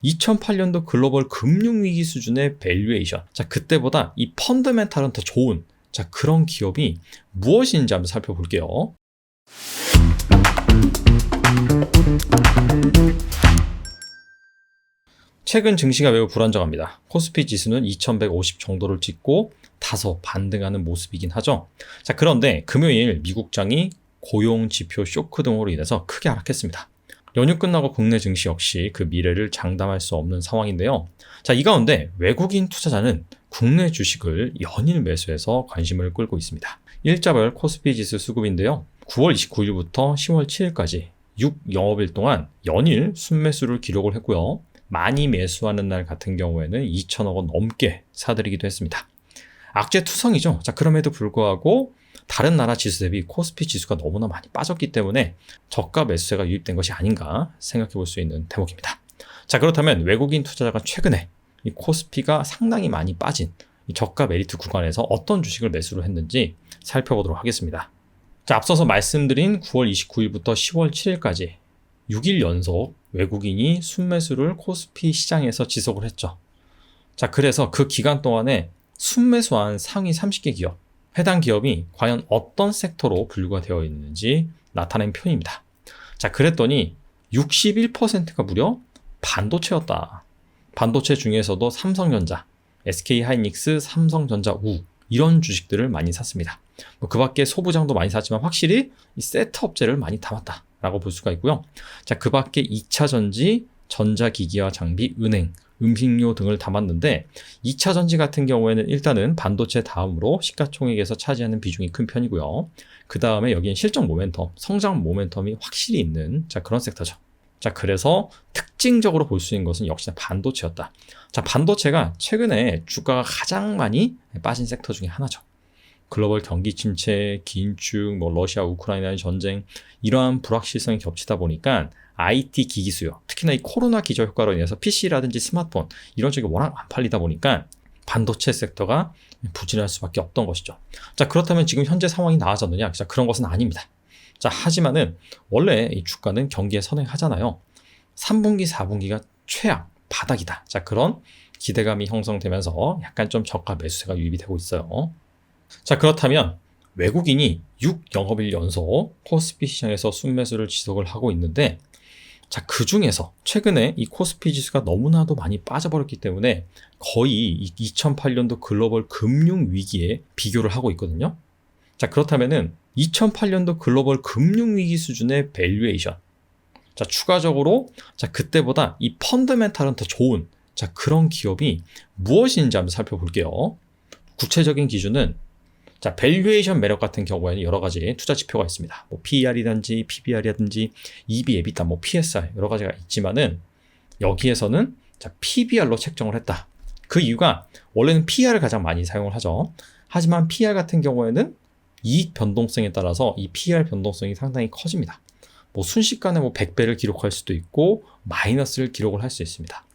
2008년도 글로벌 금융위기 수준의 밸류에이션. 자, 그때보다 이 펀더멘탈은 더 좋은 그런 기업이 무엇인지 한번 살펴볼게요. 최근 증시가 매우 불안정합니다. 코스피 지수는 2150 정도를 찍고 다소 반등하는 모습이긴 하죠. 자, 그런데 금요일 미국장이 고용 지표 쇼크 등으로 인해서 크게 하락했습니다. 연휴 끝나고 국내 증시 역시 그 미래를 장담할 수 없는 상황인데요. 자, 이 가운데 외국인 투자자는 국내 주식을 연일 매수해서 관심을 끌고 있습니다. 일자별 코스피 지수 수급인데요. 9월 29일부터 10월 7일까지 6영업일 동안 연일 순매수를 기록을 했고요. 많이 매수하는 날 같은 경우에는 2천억 원 넘게 사들이기도 했습니다. 악재투성이죠. 자, 그럼에도 불구하고 다른 나라 지수 대비 코스피 지수가 너무나 많이 빠졌기 때문에 저가 매수세가 유입된 것이 아닌가 생각해 볼 수 있는 대목입니다. 자, 그렇다면 외국인 투자자가 최근에 이 코스피가 상당히 많이 빠진 이 저가 메리트 구간에서 어떤 주식을 매수를 했는지 살펴보도록 하겠습니다. 자, 앞서서 말씀드린 9월 29일부터 10월 7일까지 6일 연속 외국인이 순매수를 코스피 시장에서 지속을 했죠. 자, 그래서 그 기간 동안에 순매수한 상위 30개 기업, 해당 기업이 과연 어떤 섹터로 분류가 되어 있는지 나타낸 편입니다. 자, 그랬더니 61%가 무려 반도체였다. 반도체 중에서도 삼성전자, SK하이닉스, 삼성전자, 우 이런 주식들을 많이 샀습니다. 그 밖에 소부장도 많이 샀지만 확실히 이 세트 업체를 많이 담았다라고 볼 수가 있고요. 자, 그 밖에 2차전지, 전자기기와 장비, 은행, 음식료 등을 담았는데 2차 전지 같은 경우에는 일단은 반도체 다음으로 시가총액에서 차지하는 비중이 큰 편이고요. 그 다음에 여기엔 실적 모멘텀, 성장 모멘텀이 확실히 있는 그런 섹터죠. 자, 그래서 특징적으로 볼 수 있는 것은 역시나 반도체였다. 자, 반도체가 최근에 주가가 가장 많이 빠진 섹터 중에 하나죠. 글로벌 경기 침체, 긴축, 러시아 우크라이나의 전쟁 이러한 불확실성이 겹치다 보니까 IT 기기 수요, 특히나 이 코로나 기저 효과로 인해서 PC라든지 스마트폰 이런 쪽이 워낙 안 팔리다 보니까 반도체 섹터가 부진할 수밖에 없던 것이죠. 자, 그렇다면 지금 현재 상황이 나아졌느냐? 자, 그런 것은 아닙니다. 자, 하지만은 원래 이 주가는 경기에 선행하잖아요. 3분기, 4분기가 최악, 바닥이다. 자, 그런 기대감이 형성되면서 약간 좀 저가 매수세가 유입이 되고 있어요. 자, 그렇다면 외국인이 6영업일 연속 코스피 시장에서 순매수를 지속을 하고 있는데 자, 그 중에서 최근에 이 코스피 지수가 너무나도 많이 빠져버렸기 때문에 거의 2008년도 글로벌 금융위기에 비교를 하고 있거든요. 자, 그렇다면은 2008년도 글로벌 금융위기 수준의 밸류에이션. 자, 추가적으로 그때보다 이 펀더멘탈은 더 좋은 그런 기업이 무엇인지 한번 살펴볼게요. 구체적인 기준은 자, 밸류에이션 매력 같은 경우에는 여러 가지 투자 지표가 있습니다. PER이든지 PBR이든지 EV, EBITDA, PSR 여러 가지가 있지만은 여기에서는 PBR로 책정을 했다. 그 이유가 원래는 PER을 가장 많이 사용을 하죠. 하지만 PER 같은 경우에는 이익 변동성에 따라서 이 PER 변동성이 상당히 커집니다. 순식간에 100배를 기록할 수도 있고 마이너스를 기록을 할 수 있습니다.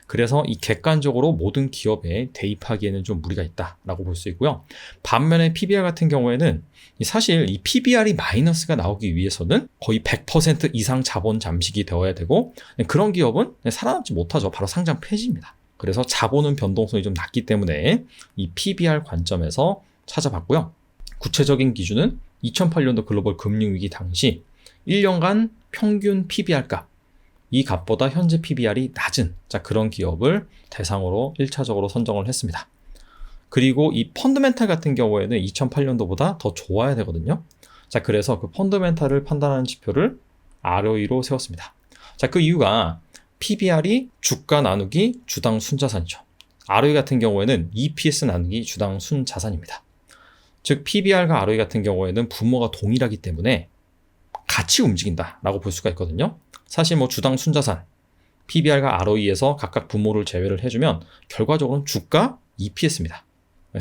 그래서 이 객관적으로 모든 기업에 대입하기에는 좀 무리가 있다라고 볼 수 있고요. 반면에 PBR 같은 경우에는 사실 이 PBR이 마이너스가 나오기 위해서는 거의 100% 이상 자본 잠식이 되어야 되고 그런 기업은 살아남지 못하죠. 바로 상장 폐지입니다. 그래서 자본은 변동성이 좀 낮기 때문에 이 PBR 관점에서 찾아봤고요. 구체적인 기준은 2008년도 글로벌 금융위기 당시 1년간 평균 PBR 값 이 값보다 현재 PBR이 낮은 그런 기업을 대상으로 1차적으로 선정을 했습니다. 그리고 이 펀더멘탈 같은 경우에는 2008년도보다 더 좋아야 되거든요. 자, 그래서 그 펀더멘탈을 판단하는 지표를 ROE로 세웠습니다. 자, 그 이유가 PBR이 주가 나누기 주당 순자산이죠. ROE 같은 경우에는 EPS 나누기 주당 순자산입니다. 즉 PBR과 ROE 같은 경우에는 분모가 동일하기 때문에 같이 움직인다라고 볼 수가 있거든요. 사실 주당 순자산, PBR과 ROE에서 각각 분모를 제외를 해주면 결과적으로는 주가 EPS입니다.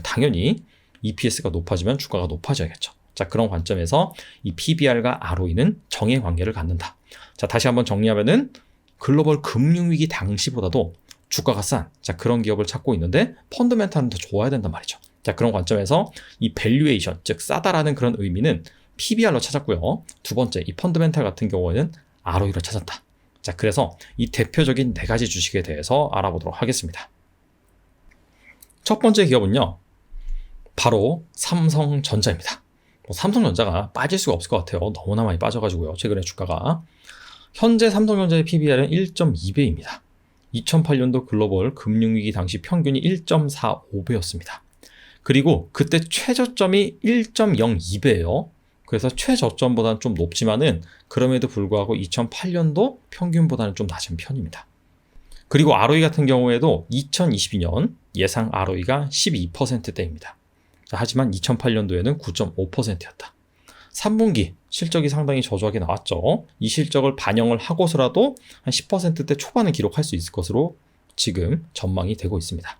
당연히 EPS가 높아지면 주가가 높아져야겠죠. 자, 그런 관점에서 이 PBR과 ROE는 정의 관계를 갖는다. 자, 다시 한번 정리하면은 글로벌 금융위기 당시보다도 주가가 싼 그런 기업을 찾고 있는데 펀더멘탈은 더 좋아야 된단 말이죠. 자, 그런 관점에서 이 밸류에이션, 즉 싸다라는 그런 의미는 PBR로 찾았고요. 두 번째, 이 펀더멘탈 같은 경우에는 ROE로 찾았다. 자, 그래서 이 대표적인 4가지 주식에 대해서 알아보도록 하겠습니다. 첫 번째 기업은요, 바로 삼성전자입니다. 삼성전자가 빠질 수가 없을 것 같아요. 너무나 많이 빠져가지고요. 최근에 주가가. 현재 삼성전자의 PBR은 1.2배입니다. 2008년도 글로벌 금융위기 당시 평균이 1.45배였습니다. 그리고 그때 최저점이 1.02배예요. 그래서 최저점보다는 좀 높지만은 그럼에도 불구하고 2008년도 평균보다는 좀 낮은 편입니다. 그리고 ROE 같은 경우에도 2022년 예상 ROE가 12%대입니다. 하지만 2008년도에는 9.5%였다. 3분기 실적이 상당히 저조하게 나왔죠. 이 실적을 반영을 하고서라도 한 10%대 초반을 기록할 수 있을 것으로 지금 전망이 되고 있습니다.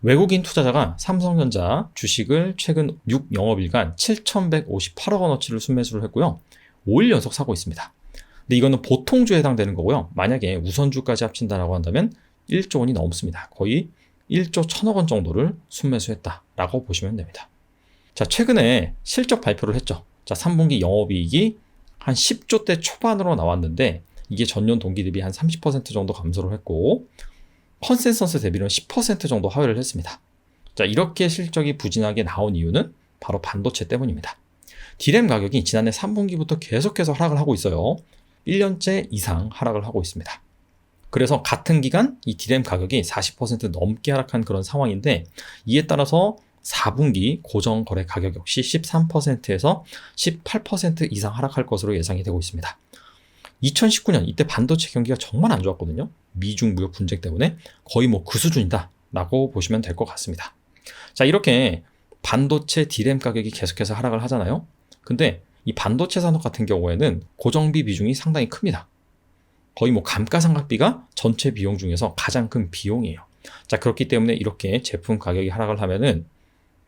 외국인 투자자가 삼성전자 주식을 최근 6영업일간 7,158억 원어치를 순매수를 했고요. 5일 연속 사고 있습니다. 근데 이거는 보통주에 해당되는 거고요. 만약에 우선주까지 합친다라고 한다면 1조 원이 넘습니다. 거의 1조 1,000억 원 정도를 순매수했다라고 보시면 됩니다. 자, 최근에 실적 발표를 했죠. 자, 3분기 영업이익이 한 10조대 초반으로 나왔는데 이게 전년 동기 대비 한 30% 정도 감소를 했고 컨센서스 대비로는 10% 정도 하회를 했습니다. 자, 이렇게 실적이 부진하게 나온 이유는 바로 반도체 때문입니다. D램 가격이 지난해 3분기부터 계속해서 하락을 하고 있어요. 1년째 이상 하락을 하고 있습니다. 그래서 같은 기간 이 D램 가격이 40% 넘게 하락한 그런 상황인데 이에 따라서 4분기 고정거래 가격 역시 13%에서 18% 이상 하락할 것으로 예상이 되고 있습니다. 2019년 이때 반도체 경기가 정말 안 좋았거든요. 미중 무역 분쟁 때문에 거의 그 수준이다 라고 보시면 될 것 같습니다. 자, 이렇게 반도체 D램 가격이 계속해서 하락을 하잖아요. 근데 이 반도체 산업 같은 경우에는 고정비 비중이 상당히 큽니다. 거의 감가상각비가 전체 비용 중에서 가장 큰 비용이에요. 자, 그렇기 때문에 이렇게 제품 가격이 하락을 하면은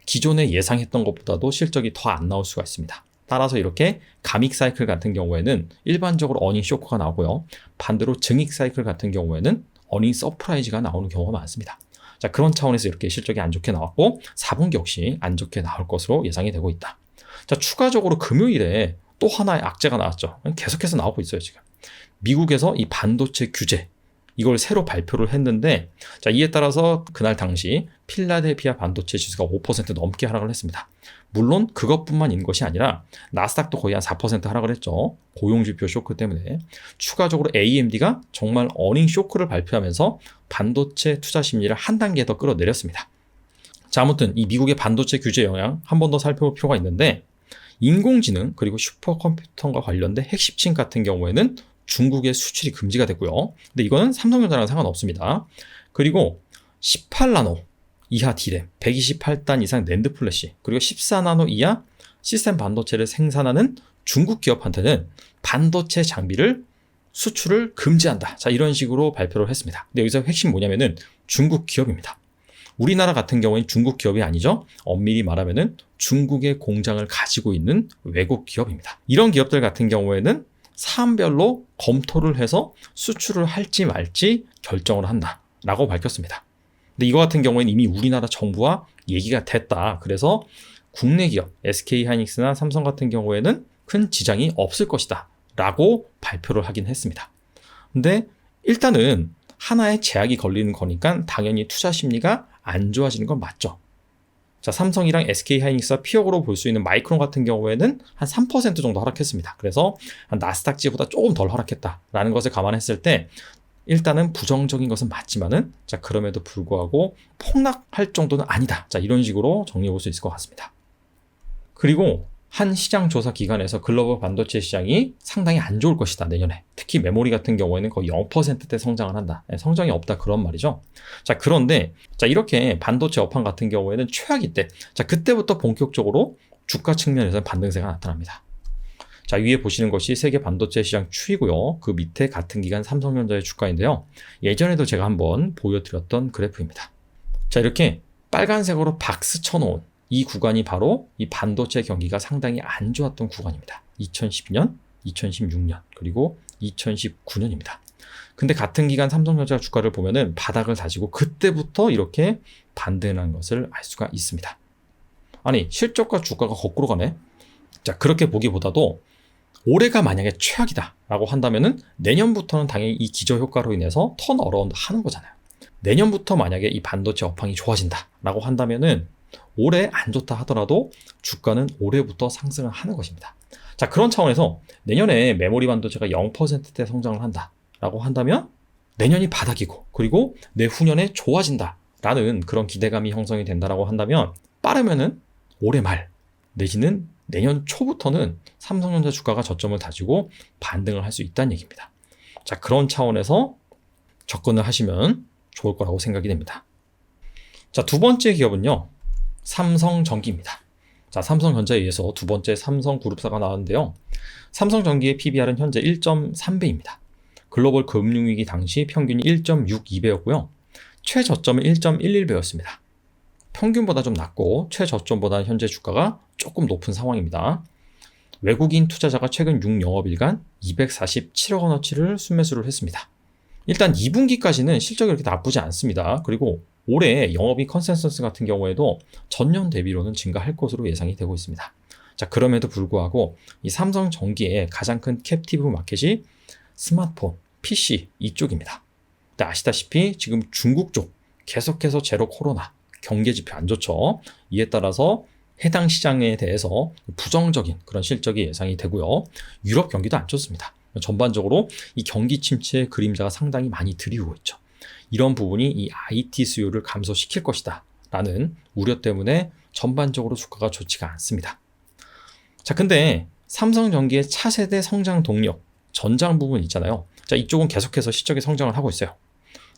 기존에 예상했던 것보다도 실적이 더 안 나올 수가 있습니다. 따라서 이렇게 감익 사이클 같은 경우에는 일반적으로 어닝 쇼크가 나오고요. 반대로 증익 사이클 같은 경우에는 어닝 서프라이즈가 나오는 경우가 많습니다. 자, 그런 차원에서 이렇게 실적이 안 좋게 나왔고 4분기 역시 안 좋게 나올 것으로 예상이 되고 있다. 자, 추가적으로 금요일에 또 하나의 악재가 나왔죠. 계속해서 나오고 있어요, 지금. 미국에서 이 반도체 규제 이걸 새로 발표를 했는데 자, 이에 따라서 그날 당시 필라델피아 반도체 지수가 5% 넘게 하락을 했습니다. 물론 그것뿐만인 것이 아니라 나스닥도 거의 한 4% 하락을 했죠. 고용지표 쇼크 때문에. 추가적으로 AMD가 정말 어닝 쇼크를 발표하면서 반도체 투자 심리를 한 단계 더 끌어내렸습니다. 자, 아무튼 이 미국의 반도체 규제 영향 한 번 더 살펴볼 필요가 있는데 인공지능 그리고 슈퍼컴퓨터과 관련된 핵심층 같은 경우에는 중국의 수출이 금지가 됐고요. 근데 이거는 삼성전자랑 상관없습니다. 그리고 18나노 이하 D램, 128단 이상 낸드 플래시, 그리고 14나노 이하 시스템 반도체를 생산하는 중국 기업한테는 반도체 장비를 수출을 금지한다. 자, 이런 식으로 발표를 했습니다. 근데 여기서 핵심 뭐냐면은 중국 기업입니다. 우리나라 같은 경우에는 중국 기업이 아니죠. 엄밀히 말하면은 중국의 공장을 가지고 있는 외국 기업입니다. 이런 기업들 같은 경우에는 사안별로 검토를 해서 수출을 할지 말지 결정을 한다라고 밝혔습니다. 근데 이거 같은 경우에는 이미 우리나라 정부와 얘기가 됐다. 그래서 국내 기업 SK하이닉스나 삼성 같은 경우에는 큰 지장이 없을 것이다 라고 발표를 하긴 했습니다. 근데 일단은 하나의 제약이 걸리는 거니까 당연히 투자 심리가 안 좋아지는 건 맞죠. 자, 삼성이랑 SK하이닉스와 피어로 볼 수 있는 마이크론 같은 경우에는 한 3% 정도 하락했습니다. 그래서 나스닥지보다 조금 덜 하락했다라는 것을 감안했을 때 일단은 부정적인 것은 맞지만은 자, 그럼에도 불구하고 폭락할 정도는 아니다. 자, 이런 식으로 정리해 볼 수 있을 것 같습니다. 그리고 한 시장 조사 기관에서 글로벌 반도체 시장이 상당히 안 좋을 것이다, 내년에. 특히 메모리 같은 경우에는 거의 0%대 성장을 한다. 성장이 없다, 그런 말이죠. 자, 그런데 자, 이렇게 반도체 업황 같은 경우에는 최악일 때, 자, 그때부터 본격적으로 주가 측면에서 반등세가 나타납니다. 자, 위에 보시는 것이 세계 반도체 시장 추이고요. 그 밑에 같은 기간 삼성전자의 주가인데요. 예전에도 제가 한번 보여드렸던 그래프입니다. 자, 이렇게 빨간색으로 박스 쳐놓은 이 구간이 바로 이 반도체 경기가 상당히 안 좋았던 구간입니다. 2012년, 2016년, 그리고 2019년입니다. 근데 같은 기간 삼성전자 주가를 보면은 바닥을 다지고 그때부터 이렇게 반등한 것을 알 수가 있습니다. 아니, 실적과 주가가 거꾸로 가네? 자, 그렇게 보기보다도 올해가 만약에 최악이다라고 한다면은 내년부터는 당연히 이 기저효과로 인해서 턴어라운드 하는 거잖아요. 내년부터 만약에 이 반도체 업황이 좋아진다라고 한다면은 올해 안 좋다 하더라도 주가는 올해부터 상승을 하는 것입니다. 자, 그런 차원에서 내년에 메모리 반도체가 0%대 성장을 한다라고 한다면 내년이 바닥이고 그리고 내후년에 좋아진다라는 그런 기대감이 형성이 된다라고 한다면 빠르면은 올해 말 내지는 내년 초부터는 삼성전자 주가가 저점을 다지고 반등을 할 수 있다는 얘기입니다. 자, 그런 차원에서 접근을 하시면 좋을 거라고 생각이 됩니다. 자, 두 번째 기업은요, 삼성전기입니다. 자, 삼성전자에 의해서 두 번째 삼성그룹사가 나왔는데요. 삼성전기의 PBR은 현재 1.3배입니다. 글로벌 금융위기 당시 평균이 1.62배였고요. 최저점은 1.11배였습니다. 평균보다 좀 낮고 최저점보다 현재 주가가 조금 높은 상황입니다. 외국인 투자자가 최근 6영업일간 247억 원어치를 순매수를 했습니다. 일단 2분기까지는 실적이 그렇게 나쁘지 않습니다. 그리고 올해 영업이익 컨센서스 같은 경우에도 전년 대비로는 증가할 것으로 예상이 되고 있습니다. 자, 그럼에도 불구하고 이 삼성전기의 가장 큰 캡티브 마켓이 스마트폰, PC 이쪽입니다. 아시다시피 지금 중국 쪽 계속해서 제로 코로나 경제 지표 안 좋죠. 이에 따라서 해당 시장에 대해서 부정적인 그런 실적이 예상이 되고요. 유럽 경기도 안 좋습니다. 전반적으로 이 경기 침체의 그림자가 상당히 많이 드리우고 있죠. 이런 부분이 이 IT 수요를 감소시킬 것이다 라는 우려 때문에 전반적으로 주가가 좋지가 않습니다. 자, 근데 삼성전기의 차세대 성장 동력, 전장 부분 있잖아요. 자, 이쪽은 계속해서 실적의 성장을 하고 있어요.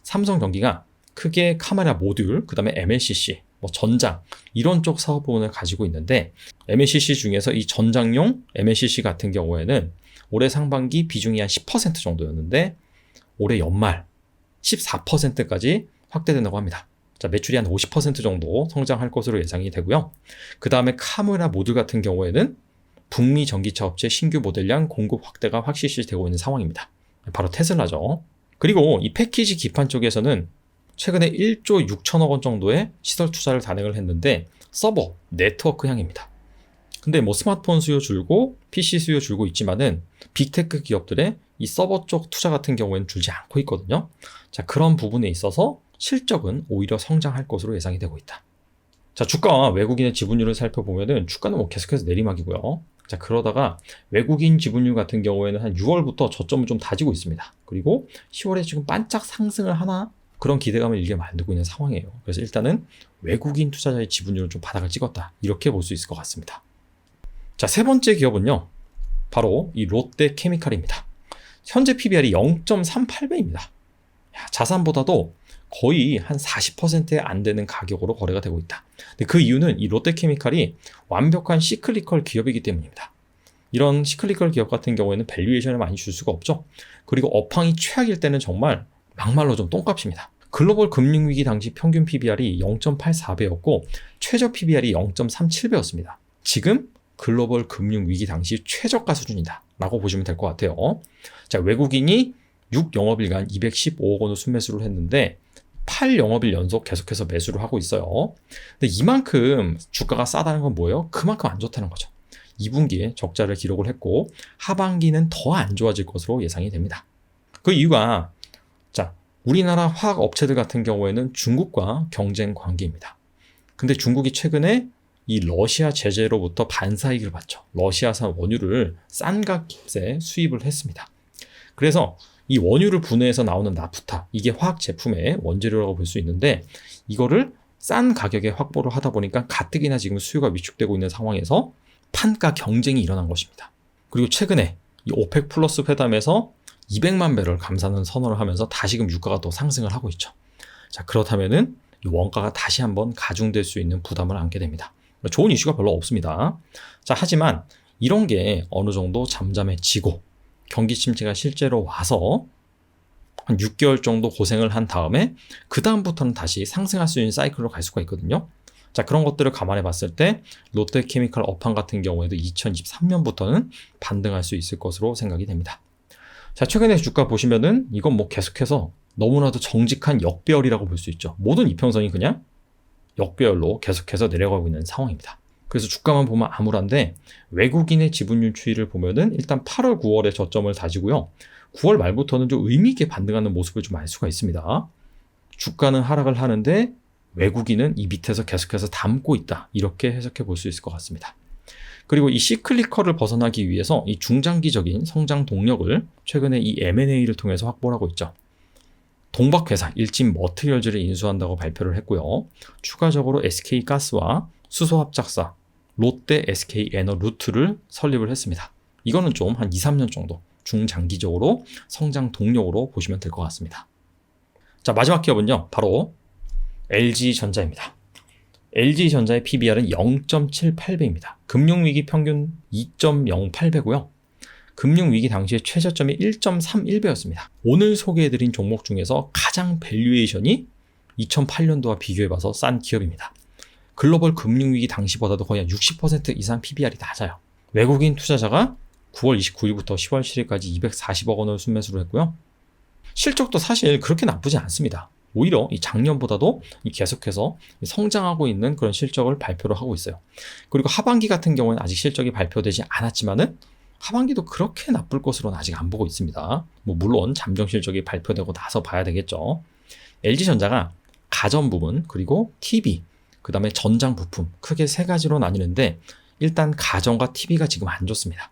삼성전기가 크게 카메라 모듈, 그 다음에 MLCC, 전장 이런 쪽 사업 부분을 가지고 있는데 MLCC 중에서 이 전장용 MLCC 같은 경우에는 올해 상반기 비중이 한 10% 정도였는데 올해 연말 14%까지 확대된다고 합니다. 자, 매출이 한 50% 정도 성장할 것으로 예상이 되고요. 그 다음에 카메라 모듈 같은 경우에는 북미 전기차 업체 신규 모델량 공급 확대가 확실시 되고 있는 상황입니다. 바로 테슬라죠. 그리고 이 패키지 기판 쪽에서는 최근에 1조 6천억 원 정도의 시설 투자를 단행을 했는데 서버, 네트워크 향입니다. 근데 스마트폰 수요 줄고 PC 수요 줄고 있지만은 빅테크 기업들의 이 서버 쪽 투자 같은 경우에는 줄지 않고 있거든요. 자, 그런 부분에 있어서 실적은 오히려 성장할 것으로 예상이 되고 있다. 자, 주가와 외국인의 지분율을 살펴보면은 주가는 계속해서 내리막이고요. 자, 그러다가 외국인 지분율 같은 경우에는 한 6월부터 저점을 좀 다지고 있습니다. 그리고 10월에 지금 반짝 상승을 하나? 그런 기대감을 일게 만들고 있는 상황이에요. 그래서 일단은 외국인 투자자의 지분율은 좀 바닥을 찍었다. 이렇게 볼 수 있을 것 같습니다. 자, 세 번째 기업은요. 바로 이 롯데케미칼입니다. 현재 PBR이 0.38배입니다. 자산보다도 거의 한 40%에 안 되는 가격으로 거래가 되고 있다. 근데 그 이유는 이 롯데케미칼이 완벽한 시클리컬 기업이기 때문입니다. 이런 시클리컬 기업 같은 경우에는 밸류에이션을 많이 줄 수가 없죠. 그리고 업황이 최악일 때는 정말 막말로 좀 똥값입니다. 글로벌 금융위기 당시 평균 PBR이 0.84배였고 최저 PBR이 0.37배였습니다. 지금 글로벌 금융위기 당시 최저가 수준이다 라고 보시면 될 것 같아요. 자, 외국인이 6영업일간 215억 원을 순매수를 했는데 8영업일 연속 계속해서 매수를 하고 있어요. 근데 이만큼 주가가 싸다는 건 뭐예요? 그만큼 안 좋다는 거죠. 2분기에 적자를 기록을 했고 하반기는 더 안 좋아질 것으로 예상이 됩니다. 그 이유가 자, 우리나라 화학 업체들 같은 경우에는 중국과 경쟁 관계입니다. 근데 중국이 최근에 이 러시아 제재로부터 반사이익을 받죠. 러시아산 원유를 싼 값에 수입을 했습니다. 그래서 이 원유를 분해해서 나오는 나프타, 이게 화학 제품의 원재료라고 볼 수 있는데 이거를 싼 가격에 확보를 하다 보니까 가뜩이나 지금 수요가 위축되고 있는 상황에서 판가 경쟁이 일어난 것입니다. 그리고 최근에 이 오펙 플러스 회담에서 200만 배럴 감산을 선언을 하면서 다시금 유가가 또 상승을 하고 있죠. 자, 그렇다면은 이 원가가 다시 한번 가중될 수 있는 부담을 안게 됩니다. 좋은 이슈가 별로 없습니다. 자, 하지만 이런 게 어느 정도 잠잠해지고 경기 침체가 실제로 와서 한 6개월 정도 고생을 한 다음에 그 다음부터는 다시 상승할 수 있는 사이클로 갈 수가 있거든요. 자, 그런 것들을 감안해 봤을 때 롯데케미칼 업황 같은 경우에도 2023년부터는 반등할 수 있을 것으로 생각이 됩니다. 자, 최근에 주가 보시면은 이건 계속해서 너무나도 정직한 역배열이라고 볼 수 있죠. 모든 이평선이 그냥 역배열로 계속해서 내려가고 있는 상황입니다. 그래서 주가만 보면 암울한데 외국인의 지분율 추이를 보면은 일단 8월, 9월에 저점을 다지고요. 9월 말부터는 좀 의미 있게 반등하는 모습을 좀 알 수가 있습니다. 주가는 하락을 하는데 외국인은 이 밑에서 계속해서 담고 있다. 이렇게 해석해 볼 수 있을 것 같습니다. 그리고 이 시클리컬을 벗어나기 위해서 이 중장기적인 성장 동력을 최근에 이 M&A를 통해서 확보를 하고 있죠. 동박회사 일진 머티리얼즈를 인수한다고 발표를 했고요. 추가적으로 SK가스와 수소합작사 롯데 SK에너루트를 설립을 했습니다. 이거는 좀 한 2, 3년 정도 중장기적으로 성장 동력으로 보시면 될 것 같습니다. 자, 마지막 기업은요. 바로 LG전자입니다. LG전자의 PBR은 0.78배입니다. 금융위기 평균 2.08배고요. 금융위기 당시의 최저점이 1.31배였습니다. 오늘 소개해드린 종목 중에서 가장 밸류에이션이 2008년도와 비교해봐서 싼 기업입니다. 글로벌 금융위기 당시보다도 거의 한 60% 이상 PBR이 낮아요. 외국인 투자자가 9월 29일부터 10월 7일까지 240억 원을 순매수를 했고요. 실적도 사실 그렇게 나쁘지 않습니다. 오히려 이 작년보다도 계속해서 성장하고 있는 그런 실적을 발표를 하고 있어요. 그리고 하반기 같은 경우는 아직 실적이 발표되지 않았지만은 하반기도 그렇게 나쁠 것으로는 아직 안 보고 있습니다. 물론 잠정 실적이 발표되고 나서 봐야 되겠죠. LG전자가 가전 부분 그리고 TV 그 다음에 전장 부품 크게 세 가지로 나뉘는데 일단 가전과 TV가 지금 안 좋습니다.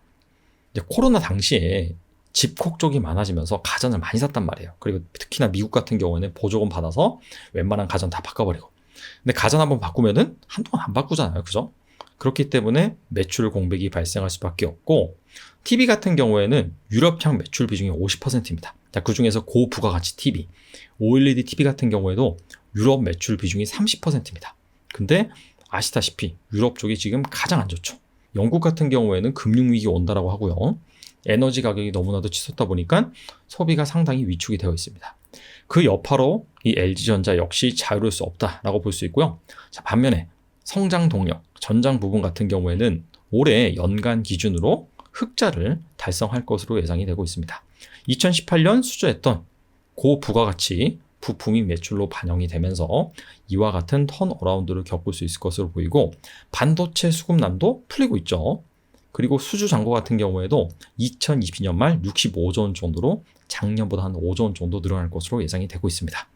이제 코로나 당시에 집콕 쪽이 많아지면서 가전을 많이 샀단 말이에요. 그리고 특히나 미국 같은 경우에는 보조금 받아서 웬만한 가전 다 바꿔버리고. 근데 가전 한번 바꾸면은 한동안 안 바꾸잖아요. 그죠? 그렇기 때문에 매출 공백이 발생할 수밖에 없고 TV 같은 경우에는 유럽향 매출 비중이 50%입니다. 그 중에서 고부가가치 TV, OLED TV 같은 경우에도 유럽 매출 비중이 30%입니다. 근데 아시다시피 유럽 쪽이 지금 가장 안 좋죠. 영국 같은 경우에는 금융위기 온다라고 하고요. 에너지 가격이 너무나도 치솟다 보니까 소비가 상당히 위축이 되어 있습니다. 그 여파로 이 LG전자 역시 자유로울 수 없다라고 볼 수 있고요. 자, 반면에 성장 동력, 전장 부분 같은 경우에는 올해 연간 기준으로 흑자를 달성할 것으로 예상이 되고 있습니다. 2018년 수주했던 고부가가치 부품이 매출로 반영이 되면서 이와 같은 턴어라운드를 겪을 수 있을 것으로 보이고 반도체 수급난도 풀리고 있죠. 그리고 수주 잔고 같은 경우에도 2022년 말 65조 원 정도로 작년보다 한 5조 원 정도 늘어날 것으로 예상이 되고 있습니다.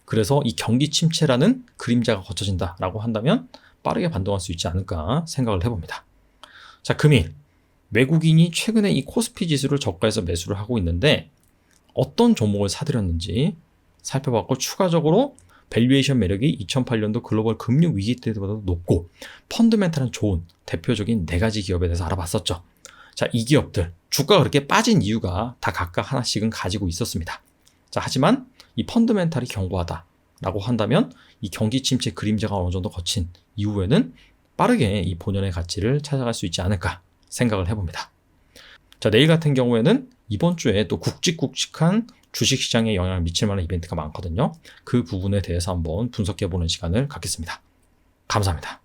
그래서 이 경기 침체라는 그림자가 걷혀진다라고 한다면 빠르게 반등할 수 있지 않을까 생각을 해봅니다. 자, 금일 외국인이 최근에 이 코스피 지수를 저가에서 매수를 하고 있는데 어떤 종목을 사들였는지 살펴봤고 추가적으로 밸류에이션 매력이 2008년도 글로벌 금융 위기 때보다도 높고 펀드멘탈은 좋은 대표적인 4가지 기업에 대해서 알아봤었죠. 자, 이 기업들 주가가 그렇게 빠진 이유가 다 각각 하나씩은 가지고 있었습니다. 자, 하지만 이 펀드멘탈이 견고하다라고 한다면 이 경기 침체 그림자가 어느 정도 거친 이후에는 빠르게 이 본연의 가치를 찾아갈 수 있지 않을까 생각을 해봅니다. 자, 내일 같은 경우에는 이번 주에 또 굵직굵직한 주식시장에 영향을 미칠 만한 이벤트가 많거든요. 그 부분에 대해서 한번 분석해보는 시간을 갖겠습니다. 감사합니다.